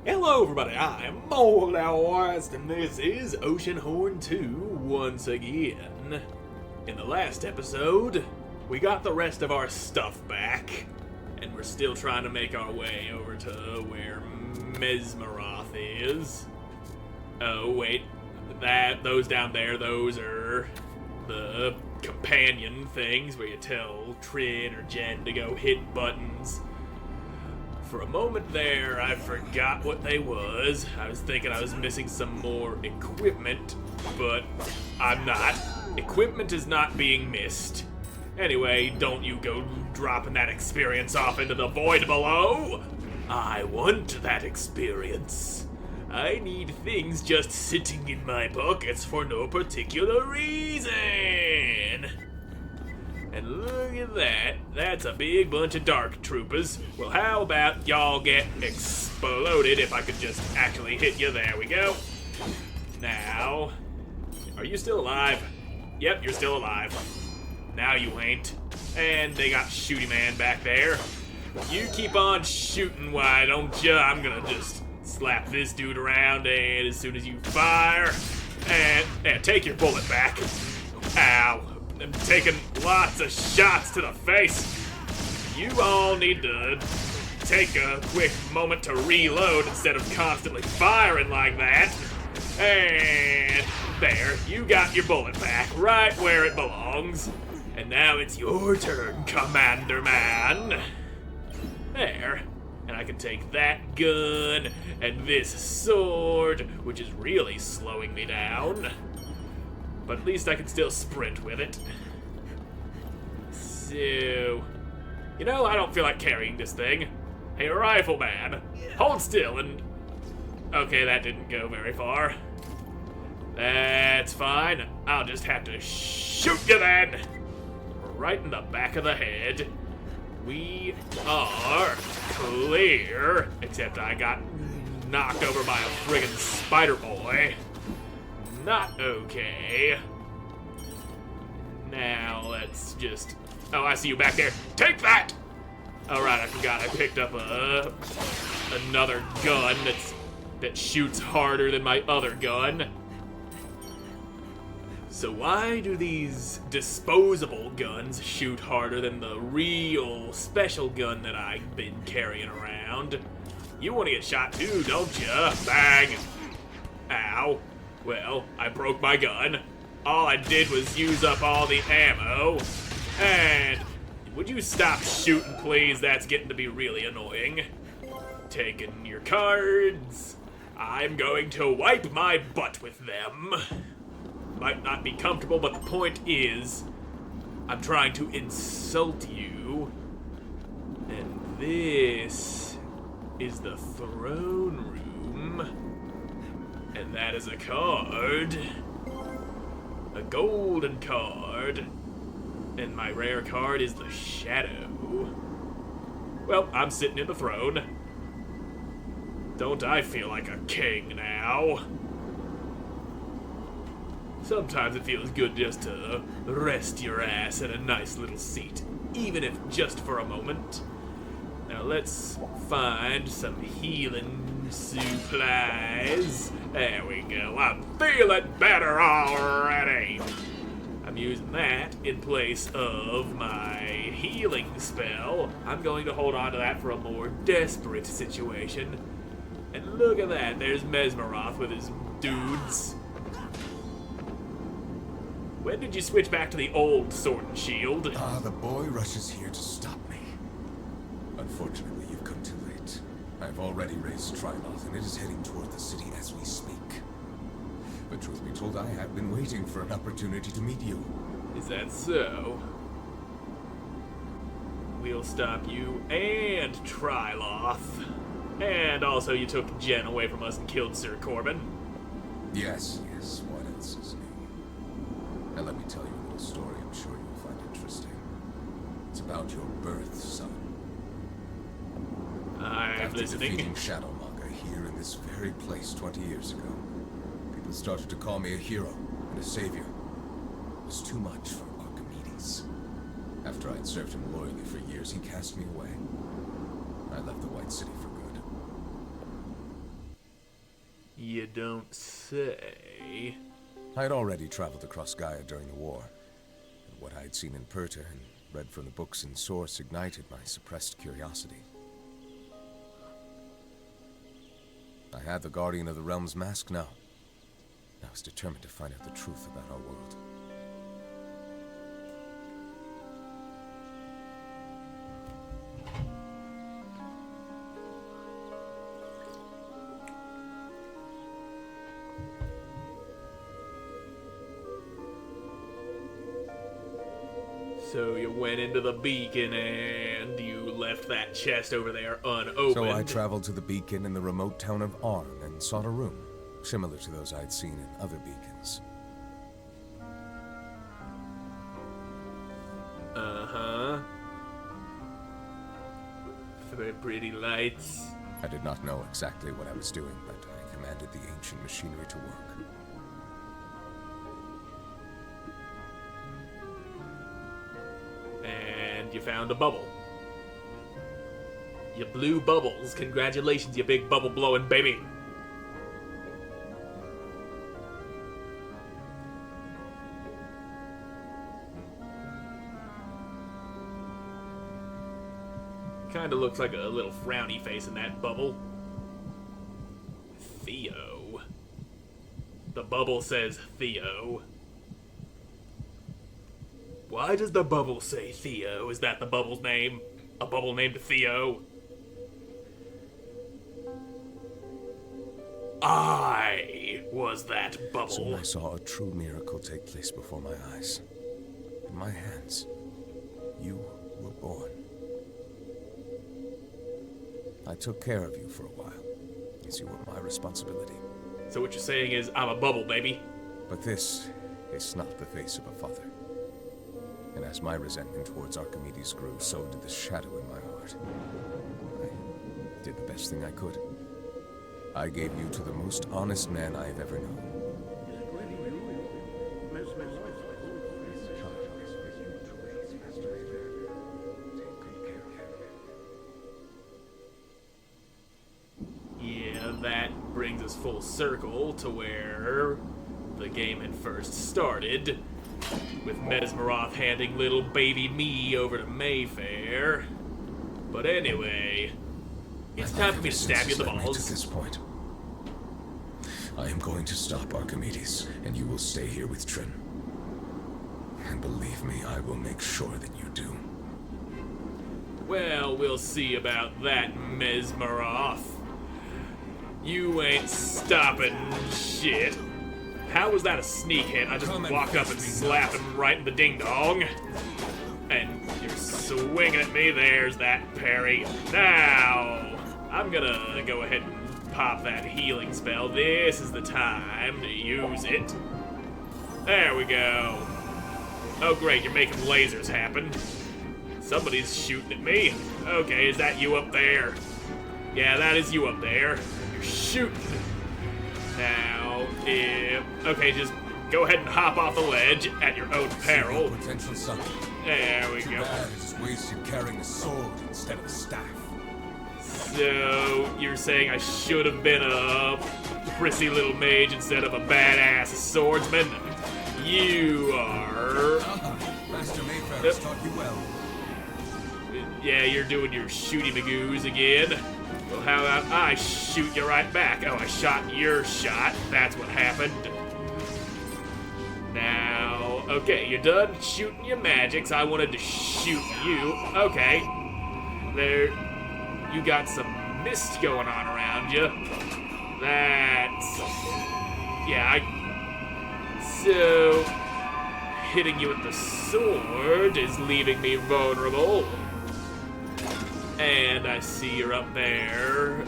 Hello everybody, I'm Moldy, and this is Oceanhorn 2 once again. In the last episode, we got the rest of our stuff back, and we're still trying to make our way over to where Mesmeroth is. Oh wait, those down there, those are the companion things where you tell Trin or Jen to go hit buttons. For a moment there, I forgot what they was. I was thinking I was missing some more equipment, but I'm not. Equipment is not being missed. Anyway, don't you go dropping that experience off into the void below. I want that experience. I need things just sitting in my pockets for no particular reason. And look at that. That's a big bunch of dark troopers. Well, how about y'all get exploded if I could just actually hit you? There we go. Now, are you still alive? Yep, you're still alive. Now you ain't. And they got Shooty Man back there. You keep on shooting, why don't you? I'm gonna just slap this dude around, and as soon as you fire, and take your bullet back. Ow. I'm taking lots of shots to the face. You all need to take a quick moment to reload instead of constantly firing like that. And there, you got your bullet back right where it belongs. And now it's your turn, Commander Man. There. And I can take that gun and this sword, which is really slowing me down. But at least I can still sprint with it. So, you know, I don't feel like carrying this thing. Hey, rifleman, hold still and... Okay, that didn't go very far. That's fine. I'll just have to shoot you then. Right in the back of the head. We are clear. Except I got knocked over by a friggin' spider boy. Not okay. Now let's just... Oh, I see you back there. Take that! Alright, I forgot I picked up another gun that shoots harder than my other gun. So why do these disposable guns shoot harder than the real special gun that I've been carrying around? You want to get shot too, don't you? Bang! Ow. Well, I broke my gun. All I did was use up all the ammo. And would you stop shooting, please? That's getting to be really annoying. Taking your cards. I'm going to wipe my butt with them. Might not be comfortable, but the point is, I'm trying to insult you. And this is the throne room. And that is a card. A golden card. And my rare card is the Shadow. Well, I'm sitting in the throne. Don't I feel like a king now? Sometimes it feels good just to rest your ass in a nice little seat, even if just for a moment. Now let's find some healing supplies. There we go. I'm feeling better already. I'm using that in place of my healing spell. I'm going to hold on to that for a more desperate situation. And look at that. There's Mesmeroth with his dudes. When did you switch back to the old sword and shield? The boy rushes here to stop me. Unfortunately, you've come too late. I've already raised Triloth, and it is heading toward the city as we speak. But truth be told, I have been waiting for an opportunity to meet you. Is that so? We'll stop you and Triloth. And also you took Jen away from us and killed Sir Corbin. Yes, what else is new? Now let me tell you a little story I'm sure you'll find interesting. It's about your birth, son. I'm listening. After defeating Shadowmonger here in this very place 20 years ago, people started to call me a hero and a savior. It was too much for Archimedes. After I'd served him loyally for years, he cast me away. I left the White City for good. You don't say. I'd already traveled across Gaia during the war, and what I'd seen in Perta and read from the books in Source ignited my suppressed curiosity. I had the Guardian of the Realm's mask now. I was determined to find out the truth about our world. So you went into the beacon and you left that chest over there unopened. So I traveled to the beacon in the remote town of Arn and sought a room, similar to those I'd seen in other beacons. Uh-huh. Very pretty lights. I did not know exactly what I was doing, but I commanded the ancient machinery to work. You found a bubble. You blew bubbles. Congratulations, you big bubble blowing baby. Kinda looks like a little frowny face in that bubble. Theo. The bubble says Theo. Why does the bubble say Theo? Is that the bubble's name? A bubble named Theo? I was that bubble. Soon I saw a true miracle take place before my eyes. In my hands, you were born. I took care of you for a while, as you were my responsibility. So what you're saying is I'm a bubble, baby? But this is not the face of a father. And as my resentment towards Archimedes grew, so did the shadow in my heart. I did the best thing I could. I gave you to the most honest man I have ever known. Yeah, that brings us full circle to where the game had first started. With Mesmeroth handing little baby me over to Mayfair. But anyway, it's time for me to stab you in the balls. To this point, I am going to stop Archimedes, and you will stay here with Trin. And believe me, I will make sure that you do. Well, we'll see about that, Mesmeroth. You ain't stopping shit. How was that a sneak hit? I just walked up and slapped him right in the ding-dong. And you're swinging at me. There's that parry. Now, I'm gonna go ahead and pop that healing spell. This is the time to use it. There we go. Oh, great, you're making lasers happen. Somebody's shooting at me. Okay, is that you up there? Yeah, that is you up there. You're shooting. Now, okay, just go ahead and hop off the ledge at your own peril. Potential son. There we go. Bad, it's wasted carrying a sword instead of a staff. So, you're saying I should have been a prissy little mage instead of a badass swordsman? You are... Master Mayfair has taught you well. Yeah, you're doing your shooty magoos again. Well, how about I shoot you right back? Oh, I shot your shot. That's what happened. Now, okay, you're done shooting your magics. I wanted to shoot you. Okay. There, you got some mist going on around you. That's... Yeah, So, hitting you with the sword is leaving me vulnerable. And I see you're up there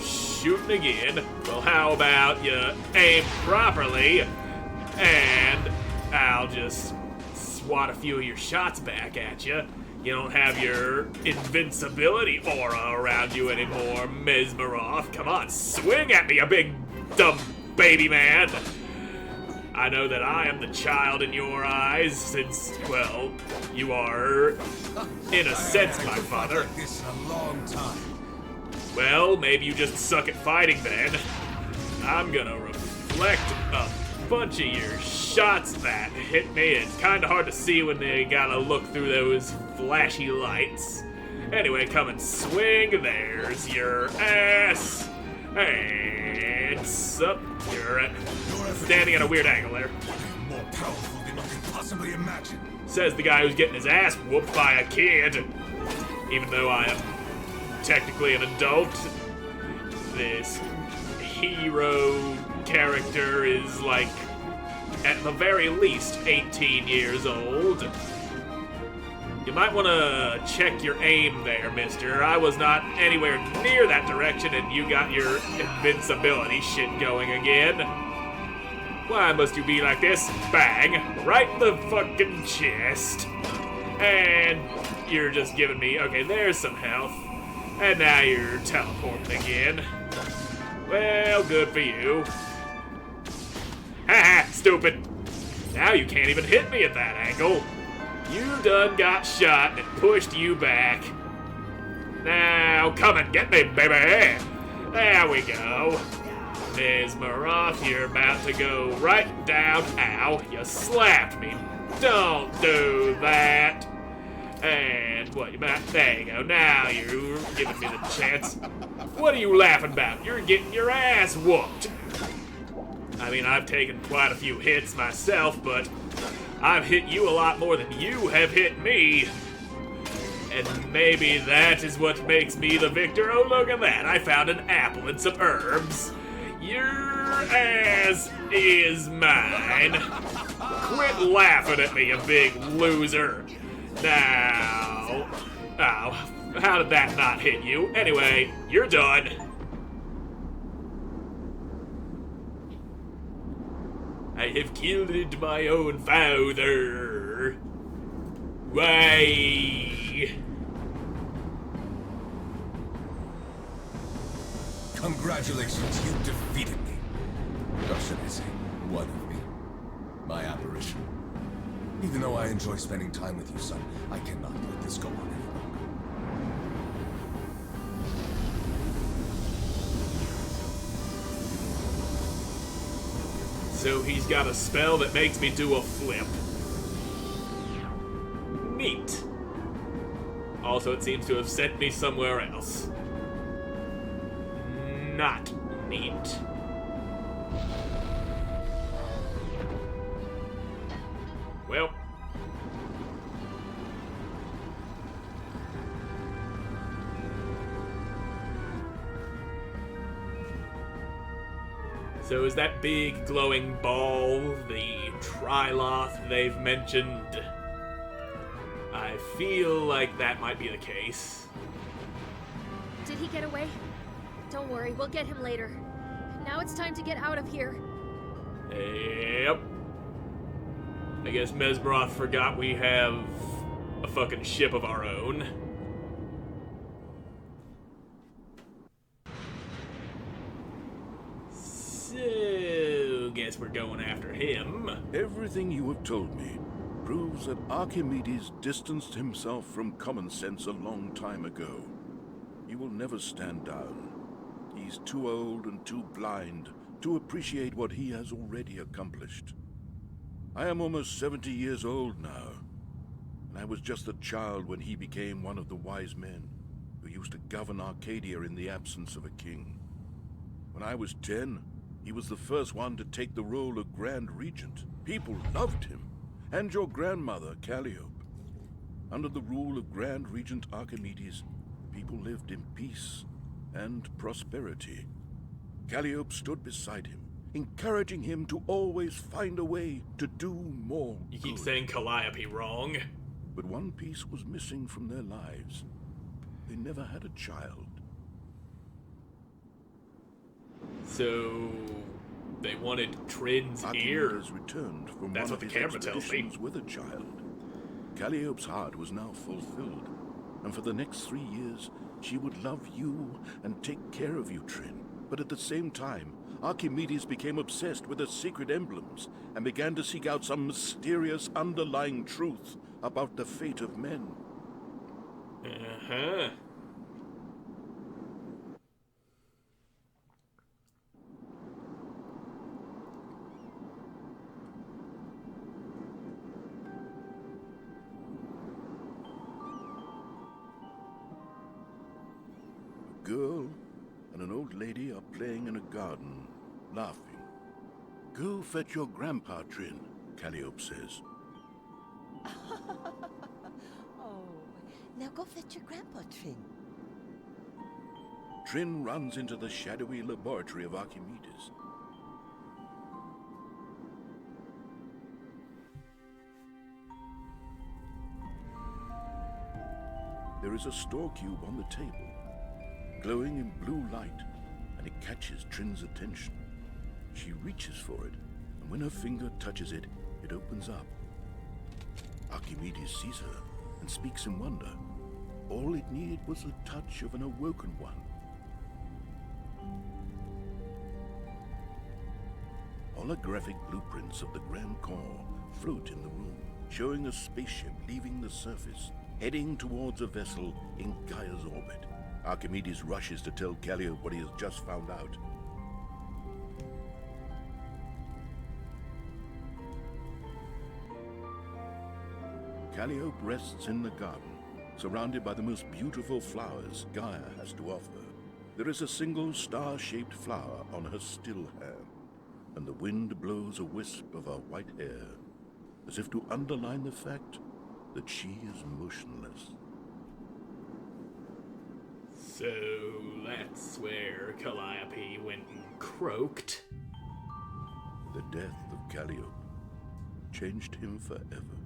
shooting again. Well, how about you aim properly and I'll just swat a few of your shots back at you. You don't have your invincibility aura around you anymore, Mesmeroth. Come on, swing at me, you big dumb baby man. I know that I am the child in your eyes, since, well, you are, in a sense, my father. Like this in a long time. Well, maybe you just suck at fighting then. I'm gonna reflect a bunch of your shots that hit me. It's kind of hard to see when they gotta look through those flashy lights. Anyway, come and swing. There's your ass. And up. You're standing at a weird angle there. I'm more powerful than I can possibly imagine. Says the guy who's getting his ass whooped by a kid. Even though I am technically an adult, this hero character is like, at the very least, 18 years old. You might want to check your aim there, mister. I was not anywhere near that direction and you got your invincibility shit going again. Why must you be like this? Bang! Right in the fucking chest. And you're just giving me, okay, there's some health. And now you're teleporting again. Well, good for you. Haha, stupid. Now you can't even hit me at that angle. You done got shot and it pushed you back. Now, come and get me, baby. There we go. Ms. Maroth, you're about to go right down. Ow, you slapped me. Don't do that. And what, there you go. Now you're giving me the chance. What are you laughing about? You're getting your ass whooped. I mean, I've taken quite a few hits myself, but I've hit you a lot more than you have hit me. And maybe that is what makes me the victor. Oh, look at that. I found an apple and some herbs. Your ass is mine. Quit laughing at me, you big loser. Now, oh, how did that not hit you? Anyway, you're done. I have killed my own father. Why? Congratulations, you defeated me. Or should I say, one of me. My apparition. Even though I enjoy spending time with you, son, I cannot let this go on any longer. So he's got a spell that makes me do a flip. Neat. Also, it seems to have sent me somewhere else. Not neat. Well. So is that big glowing ball the Triloth they've mentioned? I feel like that might be the case. Did he get away? Don't worry, we'll get him later. Now it's time to get out of here. Yep. I guess Mesmeroth forgot we have a fucking ship of our own. So, guess we're going after him. Everything you have told me proves that Archimedes distanced himself from common sense a long time ago. He will never stand down. He's too old and too blind to appreciate what he has already accomplished. I am almost 70 years old now, and I was just a child when he became one of the wise men who used to govern Arcadia in the absence of a king. When I was 10, he was the first one to take the role of Grand Regent. People loved him, and your grandmother, Calliope. Under the rule of Grand Regent Archimedes, people lived in peace and prosperity. Calliope stood beside him, encouraging him to always find a way to do more You keep good. saying Calliope wrong. But one piece was missing from their lives. They never had a child. So they wanted Trin's ear. Archimedes returned from That's one what of the his camera tells me. expeditions with a child. Calliope's heart was now fulfilled, and for the next 3 years, she would love you and take care of you, Trin. But at the same time, Archimedes became obsessed with the secret emblems and began to seek out some mysterious underlying truth about the fate of men. old lady are playing in a garden, laughing. Go fetch your grandpa, Trin, Calliope says. Oh, now go fetch your grandpa, Trin. Trin runs into the shadowy laboratory of Archimedes. There is a store cube on the table, glowing in blue light, and it catches Trin's attention. She reaches for it, and when her finger touches it, it opens up. Archimedes sees her and speaks in wonder. All it needed was the touch of an awoken one. Holographic blueprints of the Grand Core float in the room, showing a spaceship leaving the surface, heading towards a vessel in Gaia's orbit. Archimedes rushes to tell Calliope what he has just found out. Calliope rests in the garden, surrounded by the most beautiful flowers Gaia has to offer. There is a single star-shaped flower on her still hand, and the wind blows a wisp of her white hair, as if to underline the fact that she is motionless. So that's where Calliope went and croaked. The death of Calliope changed him forever.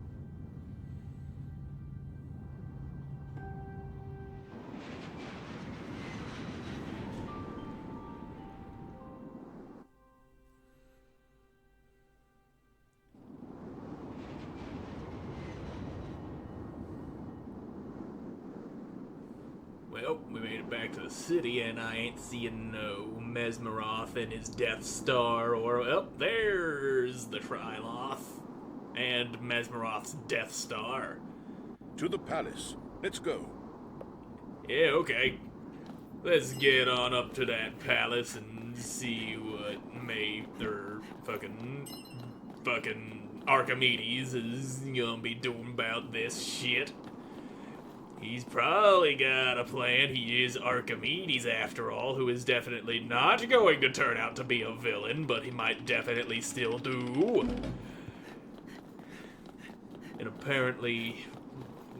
Well, we made it back to the city, and I ain't seeing no Mesmeroth and his Death Star, or, well, there's the Triloth and Mesmeroth's Death Star. To the palace. Let's go. Yeah, okay. Let's get on up to that palace and see what fucking Archimedes is gonna be doing about this shit. He's probably got a plan. He is Archimedes, after all, who is definitely not going to turn out to be a villain, but he might definitely still do. And apparently,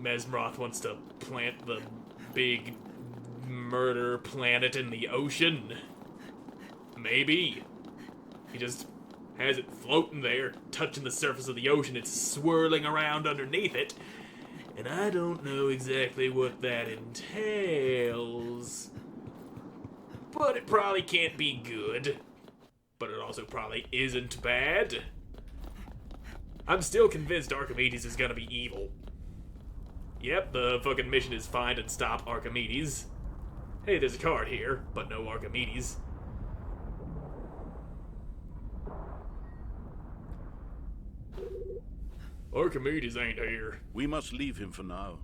Mesmeroth wants to plant the big murder planet in the ocean. Maybe. He just has it floating there, touching the surface of the ocean. It's swirling around underneath it. And I don't know exactly what that entails. But it probably can't be good. But it also probably isn't bad. I'm still convinced Archimedes is gonna be evil. Yep, the fucking mission is find and stop Archimedes. Hey, there's a card here, but no Archimedes. Archimedes ain't here. We must leave him for now.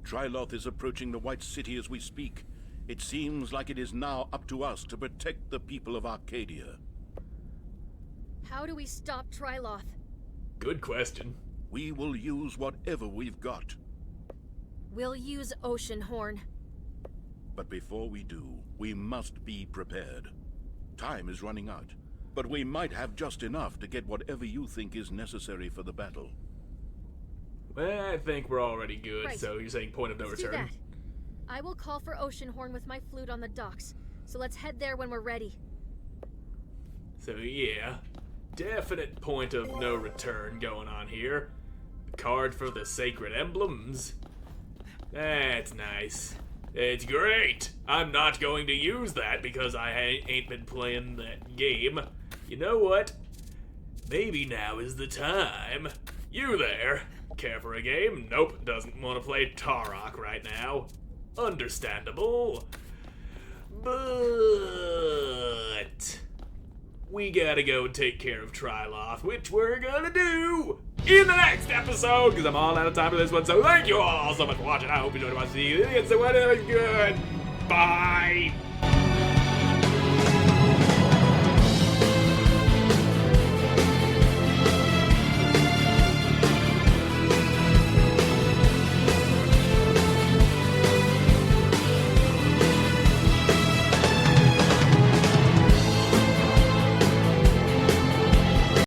Triloth is approaching the White City as we speak. It seems like it is now up to us to protect the people of Arcadia. How do we stop Triloth? Good question. We will use whatever we've got. We'll use Oceanhorn. But before we do, we must be prepared. Time is running out, but we might have just enough to get whatever you think is necessary for the battle. Well, I think we're already good, Right. so you're saying point of no Let's do return? that. I will call for Oceanhorn with my flute on the docks, so let's head there when we're ready. So yeah, definite point of no return going on here. The card for the sacred emblems. That's nice. It's great. I'm not going to use that because I ain't been playing that game. You know what? Maybe now is the time. You there? Care for a game? Nope, doesn't want to play Tarok right now. Understandable. But we gotta go and take care of Triloth, which we're gonna do in the next episode, because I'm all out of time for this one. So thank you all so much for watching. I hope you enjoyed watching. See you again. So good. Bye.